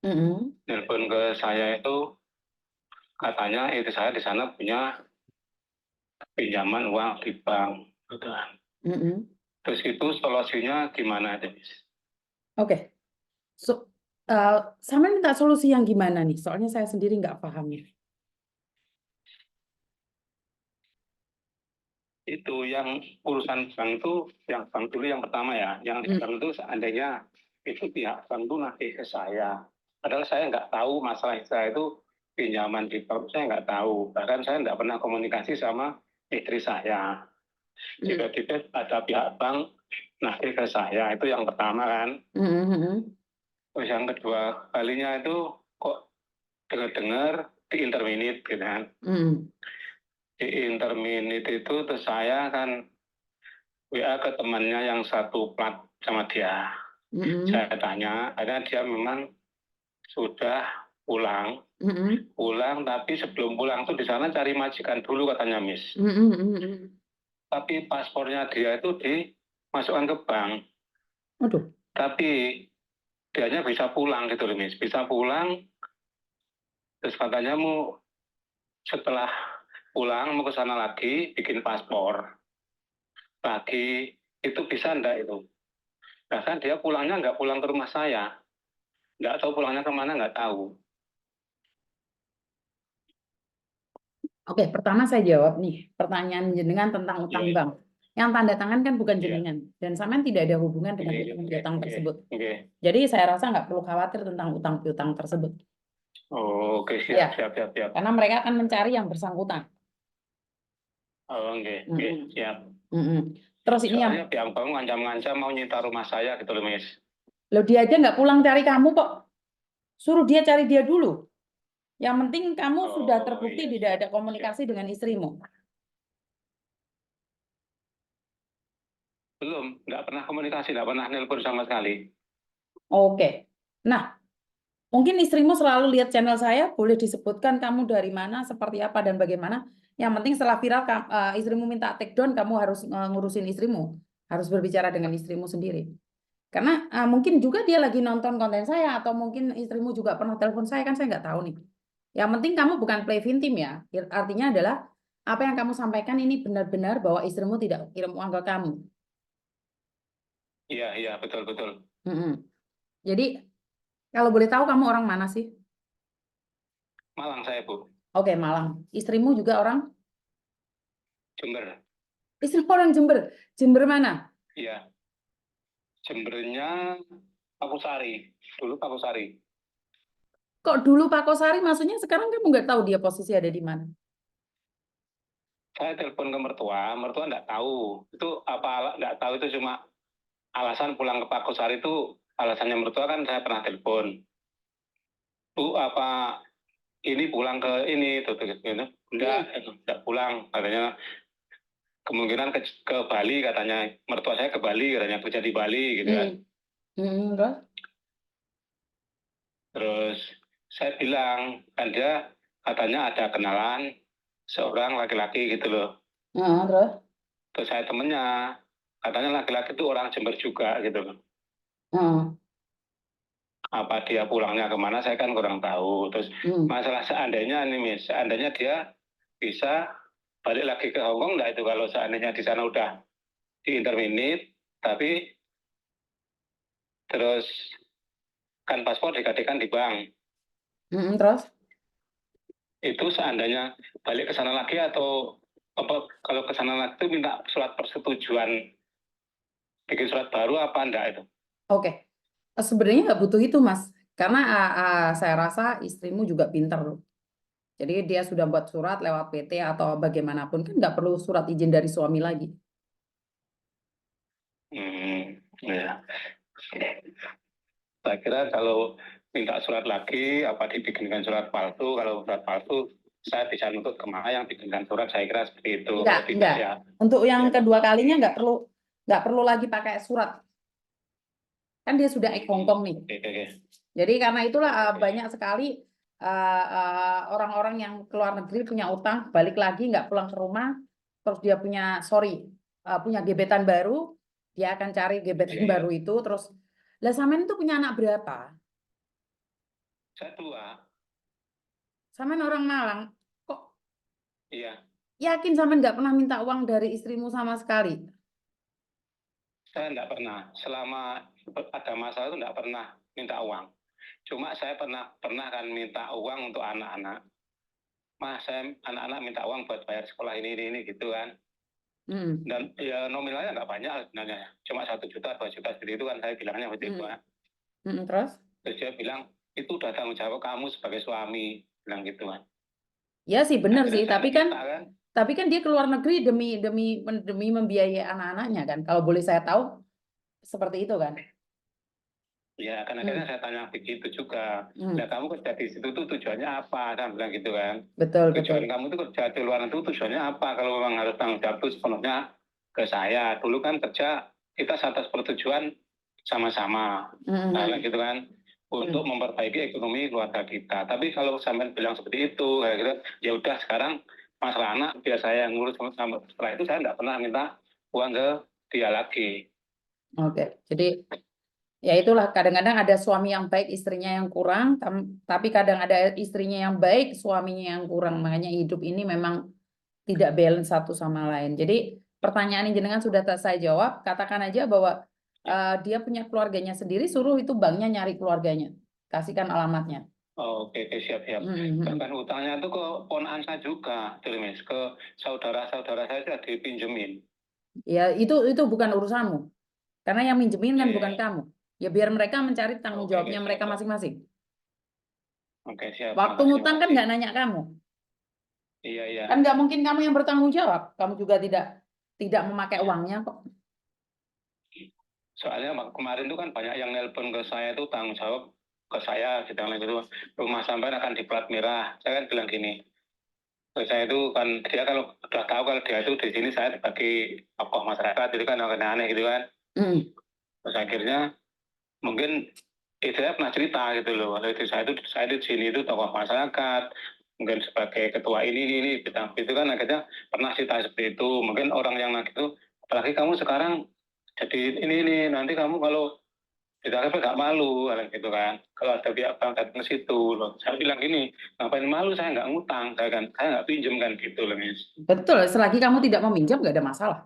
Nelpon ke saya itu katanya itu saya di sana punya pinjaman uang di bank. Gitu. Terus itu solusinya gimana, Miss? Oke. So, sama minta solusi yang gimana nih? Soalnya saya sendiri nggak paham ya. Itu yang urusan bank itu, yang bank dulu yang pertama ya, yang di bank itu seandainya itu pihak bank itu nagih ke saya. Padahal saya nggak tahu masalah saya itu pinjaman di bank, saya nggak tahu. Bahkan saya nggak pernah komunikasi sama istri saya. Tiba-tiba ada pihak bank nagih ke saya, itu yang pertama kan. Terus yang kedua kalinya itu kok dengar-dengar di interminit gitu kan. Di interminit itu terus saya kan WA ke temannya yang satu plat sama dia. Saya tanya, karena dia memang sudah pulang. Pulang, tapi sebelum pulang tuh di sana cari majikan dulu katanya, Miss. Tapi paspornya dia itu dimasukkan ke bank. Aduh. Tapi dianya bisa pulang gitu loh, Miss. Bisa pulang, terus katanya mau setelah pulang mau ke sana lagi bikin paspor. Lagi itu bisa enggak itu? Bahkan dia pulangnya nggak pulang ke rumah saya. Nggak tahu pulangnya kemana, nggak tahu. Oke, pertama saya jawab nih pertanyaan jenengan tentang utang bank. Yang tanda tangan kan bukan jenengan dan sampean tidak ada hubungan dengan utang tersebut. Jadi saya rasa nggak perlu khawatir tentang utang piutang tersebut. Oh, oke, Ya, siap. karena mereka akan mencari yang bersangkutan. Oh, oke, siap. Terus ini yang Soalnya pihak bank ngancam-ngancam mau nyita rumah saya gitu loh, Miss. lo dia aja nggak pulang cari kamu kok. Suruh dia cari dia dulu. Yang penting kamu sudah terbukti tidak ada komunikasi dengan istrimu. Belum, nggak pernah komunikasi, nggak pernah nelpon sama sekali. Oke. Nah, mungkin istrimu selalu lihat channel saya, boleh disebutkan kamu dari mana, seperti apa, dan bagaimana. Yang penting setelah viral, istrimu minta take down, kamu harus ngurusin istrimu. Harus berbicara dengan istrimu sendiri. Karena mungkin juga dia lagi nonton konten saya, atau mungkin istrimu juga pernah telepon saya, kan saya nggak tahu nih. Yang penting kamu bukan play victim ya. Artinya adalah, apa yang kamu sampaikan ini benar-benar bahwa istrimu tidak kirim uang ke kamu. Iya, betul. Jadi, kalau boleh tahu kamu orang mana sih? Malang saya, Bu. Oke, Malang. Istrimu juga orang? Jember. Istri orang Jember. Jember mana? Iya. Jembernya Pakusari. Dulu Pakusari. Kok dulu Pak Kosari, maksudnya sekarang kamu nggak tahu dia posisi ada di mana? Saya telepon ke mertua nggak tahu. Itu apa, nggak tahu, itu cuma alasan pulang ke Pakusari itu, alasannya mertua kan saya pernah telepon. Bu, apa ini pulang ke ini, tuh, gitu. Enggak pulang. Katanya kemungkinan ke Bali, katanya. Mertua saya ke Bali, katanya kerja di Bali, gitu kan. Terus saya bilang, kan dia katanya ada kenalan seorang laki-laki gitu loh. Terus saya temennya, katanya laki-laki itu orang Jember juga gitu loh. Apa dia pulangnya kemana saya kan kurang tahu. Terus masalah seandainya nih, Miss, seandainya dia bisa balik lagi ke Hongkong nggak itu, kalau seandainya di sana udah di interminit, tapi terus kan paspor digantikan di bank. Terus? Itu seandainya balik ke sana lagi, atau apa, kalau ke sana lagi itu minta surat persetujuan bikin surat baru apa enggak itu? Oke. Sebenarnya nggak butuh itu, Mas. Karena saya rasa istrimu juga pinter loh. Jadi dia sudah buat surat lewat PT atau bagaimanapun, kan nggak perlu surat izin dari suami lagi. Ya. Saya kira kalau minta surat lagi, apa dibikinkan surat palsu, kalau surat palsu saya bisa nuntut kemana yang bikinkan surat, saya kira seperti itu. Enggak. Ya. Untuk yang kedua kalinya nggak perlu lagi pakai surat. Kan dia sudah Hongkong nih. Jadi karena itulah banyak sekali orang-orang yang keluar negeri punya utang, balik lagi nggak pulang ke rumah, terus dia punya gebetan baru, dia akan cari gebetan baru itu, terus lah sampean itu punya anak berapa? Saya 2. Sampean orang Malang, kok Iya. yakin sampean nggak pernah minta uang dari istrimu sama sekali? Saya enggak pernah. Selama ada masalah itu enggak pernah minta uang. Cuma saya pernah kan minta uang untuk anak-anak. Mas, saya anak-anak minta uang buat bayar sekolah ini gitu kan. Dan ya nominalnya nggak banyak sebenarnya. Cuma 1 juta, 2 juta seperti itu kan saya bilangnya waktu itu kan. Terus? Terus dia bilang, itu udah tanggung jawab kamu sebagai suami. Bilang gitu kan. Ya sih benar Akhirnya sih, saya tapi minta kan dia keluar negeri demi membiayai anak-anaknya kan. Kalau boleh saya tahu seperti itu kan. Ya, kan akhirnya saya tanya begitu juga. Hmm. Nah, kamu kerja di situ tuh tujuannya apa? Saya bilang gitu kan. Betul, Tujuan betul. kamu tuh kerja di luar itu tujuannya apa? Kalau memang harus tanggung jawab itu sepenuhnya ke saya. Dulu kan kerja kita atas persetujuan sama-sama. Nah, gitu kan. Untuk memperbaiki ekonomi keluarga kita. Tapi kalau sampai bilang seperti itu, kayak gitu, ya udah sekarang masalah anak biar saya yang ngurus. Setelah itu saya nggak pernah minta uang ke dia lagi. Oke, jadi ya itulah kadang-kadang ada suami yang baik, istrinya yang kurang, tapi kadang ada istrinya yang baik, suaminya yang kurang. Makanya hidup ini memang tidak balance satu sama lain. Jadi pertanyaan ini jenengan sudah saya jawab, katakan aja bahwa dia punya keluarganya sendiri, suruh itu banknya nyari keluarganya. Kasihkan alamatnya. Oke, siap-siap. Bahkan utangnya itu ke ponakan saya juga, Mas. Ke saudara-saudara saya sudah dipinjemin. Ya itu bukan urusanmu. Karena yang minjemin kan bukan kamu. Ya biar mereka mencari tanggung jawabnya mereka masing-masing. Oke, siap. Waktu ngutang kan nggak nanya kamu. Iya. Kan nggak mungkin kamu yang bertanggung jawab. Kamu juga tidak memakai uangnya kok. Soalnya kemarin itu kan banyak yang nelpon ke saya itu tanggung jawab ke saya, gitu. Rumah sampean akan di plat merah. Saya kan bilang gini, saya itu kan dia kalau udah tahu kalau dia itu di sini saya sebagai tokoh masyarakat itu kan aneh gitu kan. Terus akhirnya mungkin saya pernah cerita gitu loh, kalau itu saya di sini itu tokoh masyarakat, mungkin sebagai ketua ini bidang itu kan akhirnya pernah cerita seperti itu. Mungkin orang yang lagi itu, apalagi kamu sekarang jadi ini nanti kamu kalau ditangkap nggak malu gitu kan. Kalau ada pihak bank datang ke situ loh. Saya bilang gini, ngapain malu, saya nggak ngutang, saya nggak pinjam kan gitu loh, Miss. Betul, selagi kamu tidak meminjam nggak ada masalah.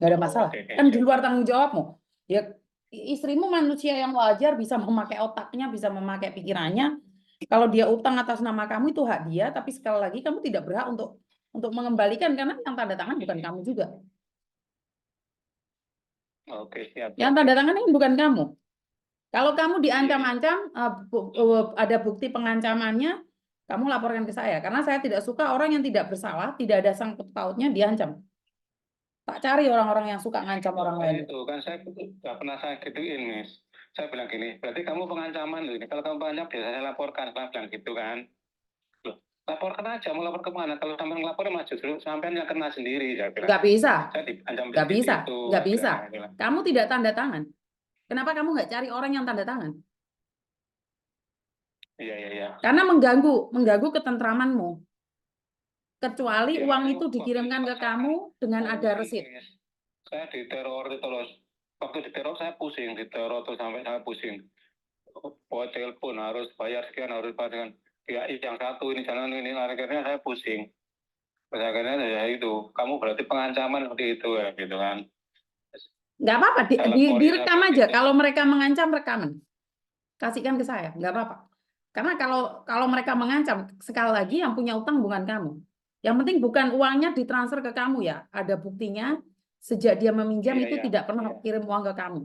Nggak ada masalah. Kan di luar tanggung jawabmu. Ya istrimu manusia yang wajar, bisa memakai otaknya, bisa memakai pikirannya. Kalau dia utang atas nama kamu itu hak dia, tapi sekali lagi kamu tidak berhak untuk mengembalikan karena yang tanda tangan bukan kamu juga. Oke, siap. Yang tanda tangan ini bukan kamu. Kalau kamu diancam-ancam, ada bukti pengancamannya, kamu laporkan ke saya. Karena saya tidak suka orang yang tidak bersalah, tidak ada sangkut pautnya diancam. Tak cari orang-orang yang suka ngancam orang lain. Itu kan saya nggak pernah saya gituin, Miss. Saya bilang gini, berarti kamu pengancaman loh ini. Kalau kamu pengancam biasanya laporkan, saya bilang gitu kan. Loh, laporkan aja, mau lapor kemana? Kalau sampai ngelapor mah justru sampai yang kena sendiri, saya bilang. Nggak bisa. Saya diancam Nggak bisa. itu. Nggak bisa. Kamu tidak tanda tangan. Kenapa kamu nggak cari orang yang tanda tangan? Iya. Karena mengganggu ketentramanmu. Kecuali uang itu dikirimkan ke kamu dengan ada resit. Saya diteror terus. Waktu diteror saya pusing, diteror terus sampai saya pusing. Buat telepon harus bayar sekian, harus bayar ya yang satu ini jalan ini, akhirnya saya pusing. Terus akhirnya ya itu, kamu berarti pengancaman seperti itu ya, gitu kan. Nggak apa-apa, direkam aja. Kalau mereka mengancam, rekaman. Kasihkan ke saya, nggak apa-apa. Karena kalau mereka mengancam, sekali lagi yang punya utang bukan kamu. Yang penting bukan uangnya ditransfer ke kamu ya. Ada buktinya, sejak dia meminjam itu tidak pernah kirim uang ke kamu.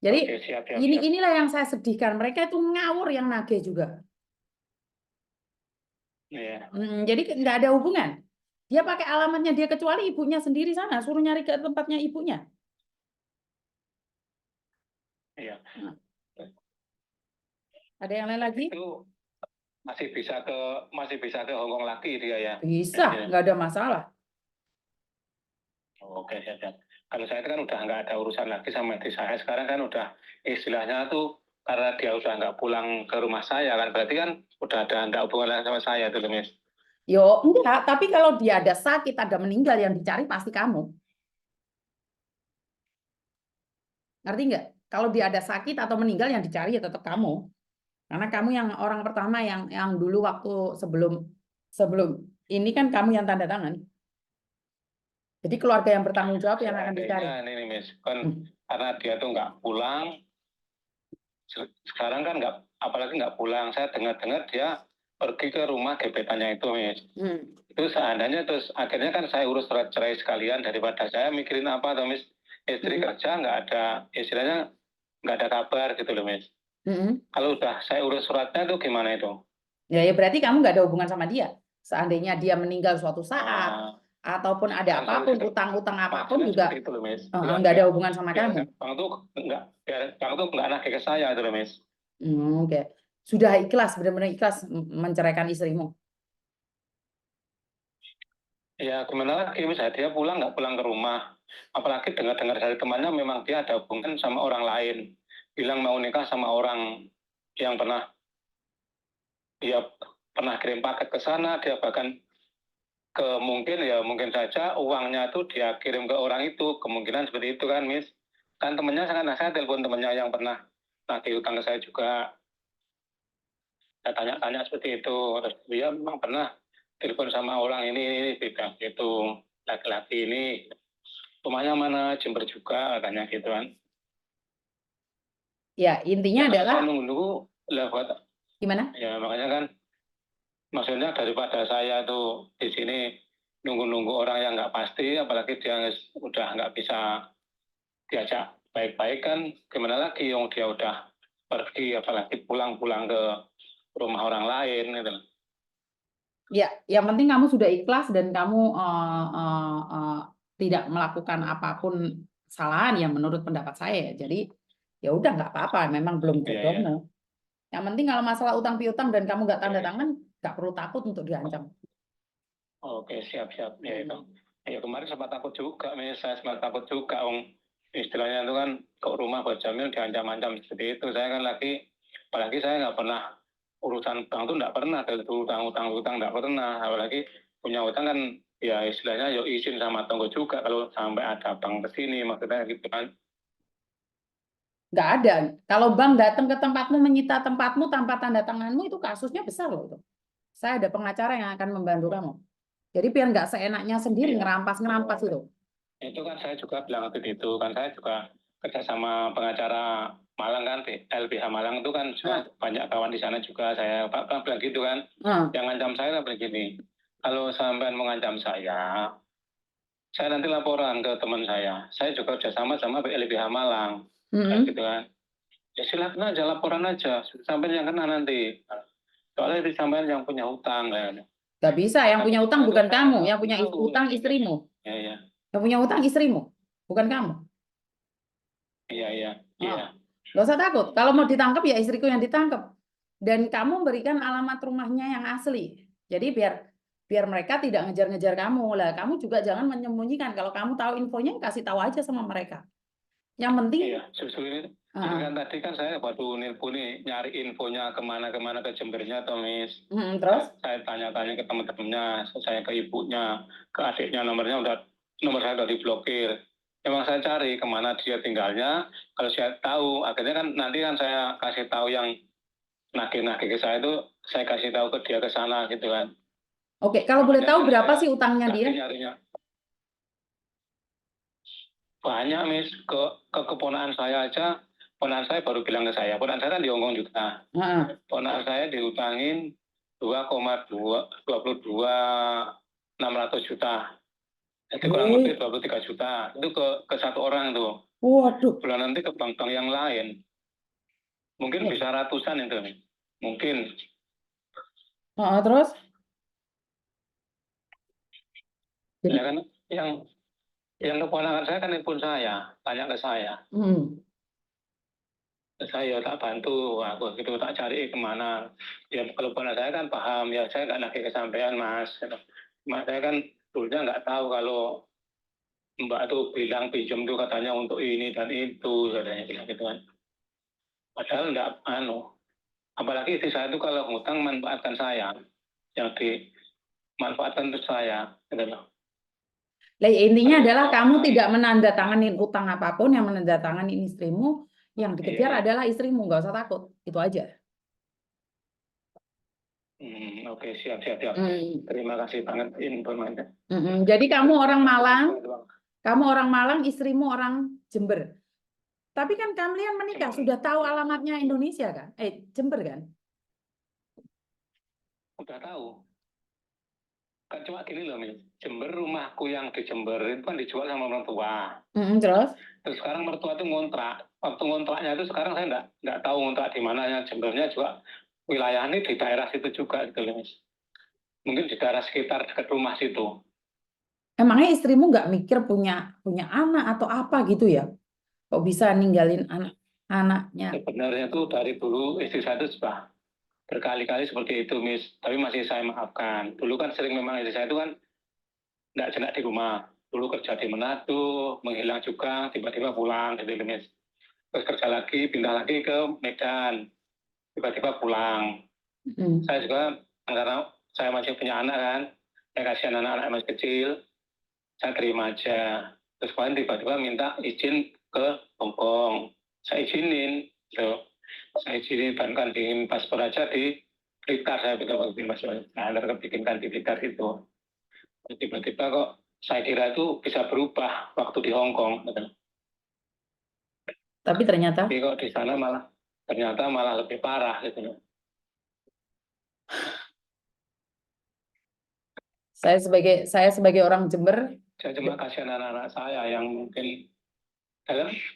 Jadi inilah yang saya sedihkan. Mereka itu ngawur yang nagih juga. Jadi nggak ada hubungan. Dia pakai alamatnya dia, kecuali ibunya sendiri sana, suruh nyari ke tempatnya ibunya. Iya. Ada yang lain lagi? Itu masih bisa ke Hongkong lagi dia ya? Bisa, nggak ada masalah. Oke, siap. Kalau saya kan udah nggak ada urusan lagi sama istri saya. Sekarang kan udah istilahnya tuh karena dia udah nggak pulang ke rumah saya kan, berarti kan udah ada hubungan sama saya tuh, Miss. Yo, enggak, tapi kalau dia ada sakit, ada meninggal, yang dicari pasti kamu. Ngerti nggak? Kalau dia ada sakit atau meninggal yang dicari ya tetap kamu. Karena kamu yang orang pertama yang dulu waktu sebelum ini kan kamu yang tanda tangan. Jadi keluarga yang bertanggung jawab yang akan dicari. Seandainya ini Miss, kan karena dia tuh nggak pulang, sekarang kan nggak, apalagi nggak pulang. Saya dengar-dengar dia pergi ke rumah gebetannya itu, Miss. Itu seandainya terus akhirnya kan saya urus surat cerai sekalian, daripada saya mikirin apa tuh, Miss. Istri kerja nggak ada, istilahnya nggak ada kabar gitu loh, Miss. Kalau udah saya urus suratnya itu gimana itu? Ya berarti kamu nggak ada hubungan sama dia. Seandainya dia meninggal suatu saat, ataupun ada Kan apapun, selalu utang-utang apapun maksudnya juga seperti itu loh, Miss. nggak ada hubungan sama Biar kamu. bang tuh nggak nagih ke saya itu loh, Miss. Oke. Sudah ikhlas, benar-benar ikhlas menceraikan istrimu. Ya gimana lagi, misalnya dia pulang nggak pulang ke rumah, apalagi dengar-dengar dari temannya memang dia ada hubungan sama orang lain, bilang mau nikah sama orang yang dia pernah kirim paket ke sana, dia bahkan mungkin saja uangnya tuh dia kirim ke orang itu, kemungkinan seperti itu kan, Miss. Kan temennya saya telepon temennya yang pernah nagih utang ke saya juga, saya tanya-tanya seperti itu, terus dia memang pernah telepon sama orang ini bilang gitu, laki-laki ini rumahnya mana, Jember juga katanya gitu kan. Ya intinya Ya adalah saya nunggu-nunggu lah buat, gimana? ya makanya kan maksudnya daripada saya tuh di sini nunggu-nunggu orang yang nggak pasti, apalagi dia udah nggak bisa diajak baik-baik kan, gimana lagi yang dia udah pergi, apalagi pulang-pulang ke rumah orang lain gitu. Ya, yang penting kamu sudah ikhlas dan kamu tidak melakukan apapun kesalahan yang menurut pendapat saya. Jadi ya udah nggak apa-apa, memang belum Iya, iya. jodohmu. Yang penting kalau masalah utang piutang dan kamu nggak tanda tangan, nggak perlu takut untuk diancam. Oke, siap-siap. Ya itu. Ya kemarin sempat takut juga, saya sempat takut juga, istilahnya itu kan ke rumah buat Jamil diancam-ancam seperti itu. Saya kan apalagi saya nggak pernah urusan utang tuh nggak pernah, dari utang nggak pernah. Apalagi punya utang kan ya istilahnya yo izin sama tonggo juga kalau sampai ada bank kesini, maksudnya gitu kan. Nggak ada. Kalau bank datang ke tempatmu, menyita tempatmu tanpa tanda tanganmu, itu kasusnya besar loh itu. Saya ada pengacara yang akan membantu kamu. Jadi biar nggak seenaknya sendiri ngerampas itu. Itu kan saya juga bilang waktu itu, kan saya juga kerja sama pengacara Malang kan, LBH Malang itu kan juga banyak kawan di sana juga. Saya bilang gitu kan, yang ngancam saya kan begini, kalau sampean mengancam saya nanti laporan ke teman saya juga kerja sama LBH Malang, gitu kan. Ya silakan aja, laporan aja, sampai yang kena nanti. Soalnya itu sampean yang punya hutang kan. Gak bisa, yang punya utang bukan kamu, yang punya utang istrimu. Iya, iya. Yang punya utang istrimu, bukan kamu. Iya, iya, iya. Gak usah takut. Kalau mau ditangkap ya istriku yang ditangkap. Dan kamu berikan alamat rumahnya yang asli. Jadi biar mereka tidak ngejar-ngejar kamu. Lah, kamu juga jangan menyembunyikan. Kalau kamu tahu infonya, kasih tahu aja sama mereka. Yang penting. Iya, justru ini kan tadi kan saya waktu nelpon nih nyari infonya kemana ke Jembernya, Tomis. Terus? Saya tanya-tanya ke teman-temannya, saya ke ibunya, ke adiknya, nomor saya udah diblokir. Memang saya cari kemana dia tinggalnya. Kalau saya tahu, akhirnya kan nanti kan saya kasih tahu yang nagih-nagih ke saya itu, saya kasih tahu ke dia ke sana gitu kan. Oke, kalau boleh tahu berapa sih utangnya dia? Nyarinya. Banyak, Miss. Ke keponakan saya aja, ponakan saya baru bilang ke saya, ponakan saya kan di Hongkong juga. Ponakan saya diutangin 2,22 juta. Jadi kurang lebih 23 juta. Itu ke satu orang tuh. Waduh. Bulan nanti ke bank-bank yang lain. Mungkin bisa ratusan itu, nih. Mungkin. Terus? Ya kan yang keponakan saya kan nelpon saya, tanya ke saya. Saya tak bantu, aku gitu tak cari kemana. Ya kalau ponakan saya kan paham, ya saya nggak lagi kesampaian, Mas. Mas saya kan dulunya nggak tahu kalau Mbak tuh bilang pinjam tuh katanya untuk ini dan itu, katanya bilang gitu kan. Padahal nggak, apalagi istri saya tuh kalau ngutang manfaatkan saya, yang dimanfaatkan untuk saya, gitu loh. Intinya adalah kamu tidak menandatangani utang apapun, yang menandatangani istrimu. Yang dikejar Iya. adalah istrimu, nggak usah takut. Itu aja. Oke, siap. Hmm. Terima kasih banget informasinya. Jadi kamu orang Malang, istrimu orang Jember. Tapi kan kalian menikah, Jember. sudah tahu alamatnya Indonesia kan? Jember kan? Udah tahu. Kan cuma gini loh, Miss. Jember, rumahku yang di Jember itu kan dijual sama orang tua. Terus? Terus sekarang mertua itu ngontrak. Waktu ngontraknya itu sekarang saya nggak tahu ngontrak di mana. Yang Jembernya juga wilayahnya di daerah situ juga gitu loh, Miss. Mungkin di daerah sekitar dekat rumah situ. Emangnya istrimu nggak mikir punya anak atau apa gitu ya? Kok bisa ninggalin anaknya? Sebenarnya itu dari dulu istri saya itu sudah berkali-kali seperti itu, Miss. Tapi masih saya maafkan. Dulu kan sering memang istri saya itu kan nggak jenak di rumah. Dulu kerja di Manado, menghilang juga, tiba-tiba pulang gitu loh, Miss. Terus kerja lagi, pindah lagi ke Medan, tiba-tiba pulang. Saya juga karena saya masih punya anak kan, saya kasihan anak-anak masih kecil, saya terima aja. Terus kemarin tiba-tiba minta izin ke Hong Kong, saya izinin, gitu. Saya izinin bahkan bikin paspor aja di Blitar, saya bikin paspor, saya bikinkan di Blitar itu. Tiba-tiba kok saya kira itu bisa berubah waktu di Hong Kong, gitu. Tapi ternyata Tapi kok di sana ternyata malah lebih parah gitu. saya sebagai orang Jember, Saya cuma kasihan anak-anak saya yang mungkin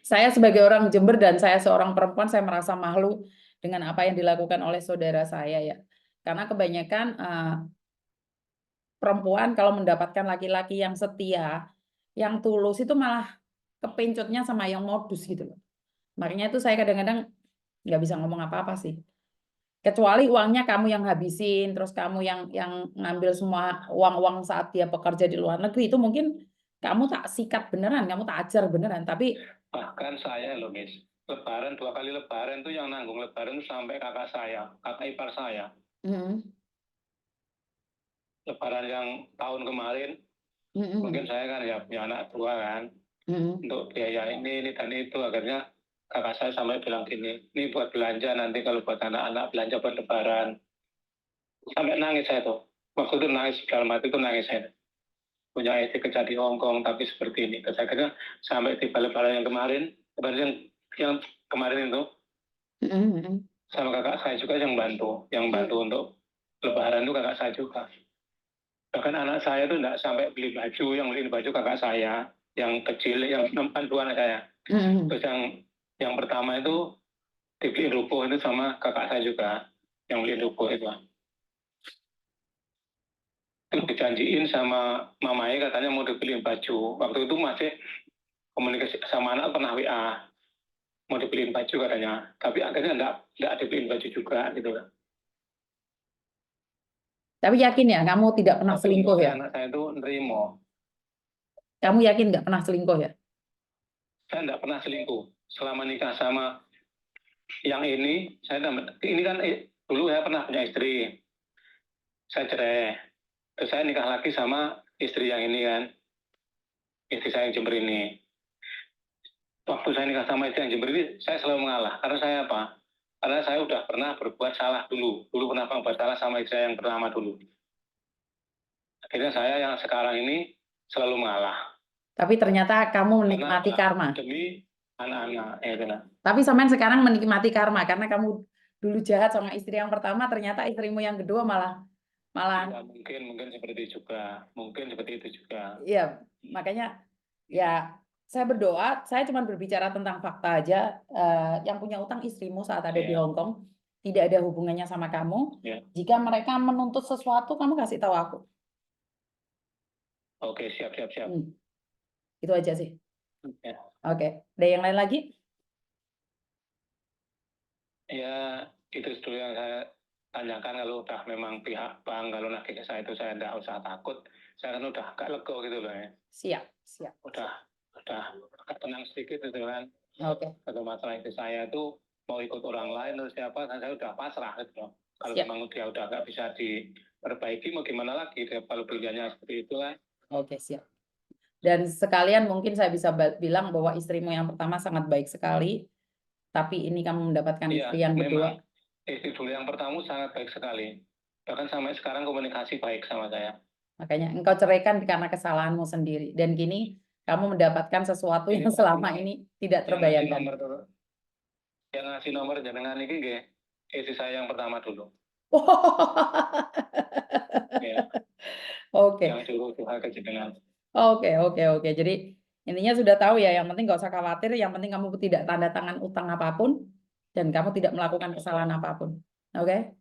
saya sebagai orang Jember dan saya seorang perempuan, saya merasa malu dengan apa yang dilakukan oleh saudara saya ya. Karena kebanyakan perempuan kalau mendapatkan laki-laki yang setia, yang tulus itu malah kepencutnya sama yang modus gitu loh. Makanya itu saya kadang-kadang nggak bisa ngomong apa-apa sih. Kecuali uangnya kamu yang habisin, terus kamu yang ngambil semua uang-uang saat dia bekerja di luar negeri, itu mungkin kamu tak sikat beneran, kamu tak ajar beneran. Tapi bahkan saya loh, Miss, Lebaran 2 kali Lebaran tuh yang nanggung Lebaran sampai kakak saya, kakak ipar saya. Lebaran yang tahun kemarin, mungkin saya kan ya punya anak 2 kan, untuk biaya ini dan itu, akhirnya kakak saya sampai bilang gini, ini buat belanja nanti kalau buat anak-anak belanja buat Lebaran. Sampai nangis saya tuh. Waktu itu nangis, dalam hati itu nangis saya. Punya istri kerja di Hong Kong tapi seperti ini. Terus akhirnya sampai tiba Lebaran yang kemarin itu, sama kakak saya juga yang bantu untuk Lebaran itu kakak saya juga. Bahkan anak saya itu enggak sampai beli baju, yang beli baju kakak saya, yang kecil, yang 2 anak saya. Terus yang pertama itu dibeliin rubuh itu sama kakak saya juga, yang beliin rubuh itu. Terus dijanjiin sama mamanya katanya mau dibeliin baju. Waktu itu masih komunikasi sama anak, pernah WA. Mau dibeliin baju katanya. Tapi akhirnya enggak dibeliin baju juga gitu. Tapi yakin ya, kamu tidak pernah selingkuh ya? Anak saya itu nerimo. Kamu yakin nggak pernah selingkuh ya? Saya enggak pernah selingkuh. Selama nikah sama yang ini kan dulu saya pernah punya istri. Saya cerai. Terus saya nikah lagi sama istri yang ini kan. Istri saya yang Jember ini. Waktu saya nikah sama istri yang Jember ini, saya selalu mengalah. Karena saya apa? Karena saya udah pernah berbuat salah dulu. Dulu pernah berbuat salah sama istri yang pertama dulu. Akhirnya saya yang sekarang ini selalu mengalah. Tapi ternyata kamu menikmati karma. Demi anak-anak. Tapi sampean sekarang menikmati karma karena kamu dulu jahat sama istri yang pertama, ternyata istrimu yang kedua malah ya, mungkin seperti itu juga. Iya, makanya ya saya berdoa, saya cuma berbicara tentang fakta aja. Yang punya utang istrimu saat ada di Hong Kong, tidak ada hubungannya sama kamu. Jika mereka menuntut sesuatu, kamu kasih tahu aku. Oke, siap. Itu aja sih. Oke, ada yang lain lagi? Ya, itu dulu yang saya tanyakan. Kalau udah memang pihak bank, kalau nagih ke saya itu saya tidak usah takut. Saya kan udah agak lega gitu loh ya. Siap. Udah agak tenang sedikit gitu kan. Oke. Kalau masalah itu saya itu mau ikut orang lain atau siapa, kan saya udah pasrah gitu loh. Kalau memang dia udah nggak bisa diperbaiki, mau gimana lagi kalau pilihannya seperti itu kan. Oke, siap. Dan sekalian mungkin saya bisa bilang bahwa istrimu yang pertama sangat baik sekali. tapi ini kamu mendapatkan Iya, istri yang kedua. memang istri dulu yang pertama sangat baik sekali. Bahkan sampai sekarang komunikasi baik sama saya. Makanya engkau ceraikan karena kesalahanmu sendiri. Dan kini kamu mendapatkan sesuatu Ini yang selama pastinya ini tidak yang ngasih terbayangkan. nomor dulu. Yang ngasih nomor jenengan ini nggih, istri saya yang pertama dulu. Ya, Oke. yang suruh Tuhan ke jenengan. Oke. Jadi intinya sudah tahu ya, yang penting nggak usah khawatir, yang penting kamu tidak tanda tangan utang apapun dan kamu tidak melakukan kesalahan apapun. Oke?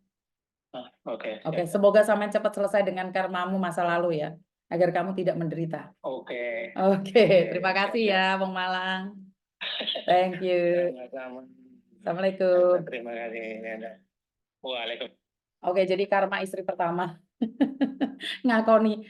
Oke, Oke, siap. semoga sampai cepat selesai dengan karmamu masa lalu ya, agar kamu tidak menderita. Oke. Oke, terima Siap, kasih siap. ya, Bang Malang. Thank you. Sama-sama. Assalamualaikum. Terima kasih. Waalaikumsalam. Oke, jadi karma istri pertama. Ngakoni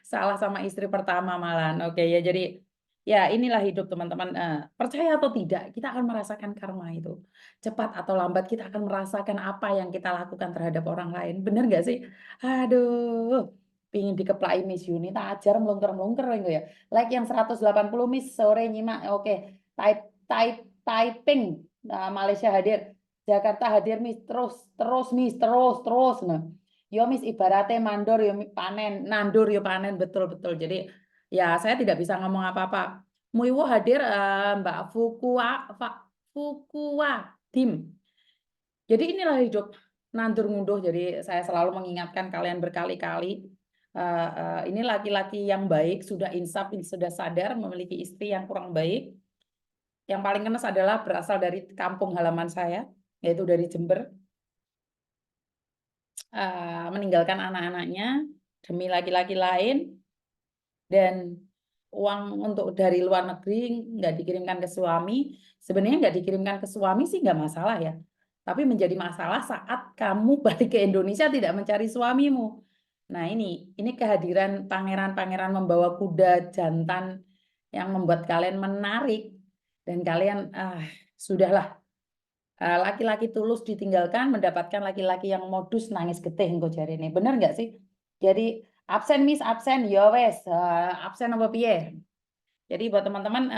salah sama istri pertama malahan. Oke ya, jadi ya inilah hidup teman-teman. Percaya atau tidak, kita akan merasakan karma itu. Cepat atau lambat kita akan merasakan apa yang kita lakukan terhadap orang lain. Bener nggak sih? Aduh, pingin dikeplai Miss Yuni, tak ajar melungker-melungker ya. Like yang 180 Miss sore nyimak. Oke, typing. Nah, Malaysia hadir. Jakarta hadir Miss, terus Miss, terus. Nah, yo Miss ibaratnya mandor yo panen, nandur yo panen, betul. Jadi ya saya tidak bisa ngomong apa-apa. Muiwo hadir Mbak Fukua Dim. Jadi inilah hidup nandur ngunduh. Jadi saya selalu mengingatkan kalian berkali-kali. Ini laki-laki yang baik, sudah insaf, sudah sadar memiliki istri yang kurang baik. Yang paling kenes adalah berasal dari kampung halaman saya, yaitu dari Jember. Meninggalkan anak-anaknya demi laki-laki lain, dan uang untuk dari luar negeri nggak dikirimkan ke suami. Sebenarnya nggak dikirimkan ke suami sih nggak masalah ya, tapi menjadi masalah saat kamu balik ke Indonesia tidak mencari suamimu. Nah ini kehadiran pangeran-pangeran membawa kuda jantan yang membuat kalian menarik, dan kalian sudahlah. Laki-laki tulus ditinggalkan mendapatkan laki-laki yang modus nangis getih engko jarene. Bener nggak sih? Jadi absen Miss, absen ya wes, absen apa piye. Jadi buat teman-teman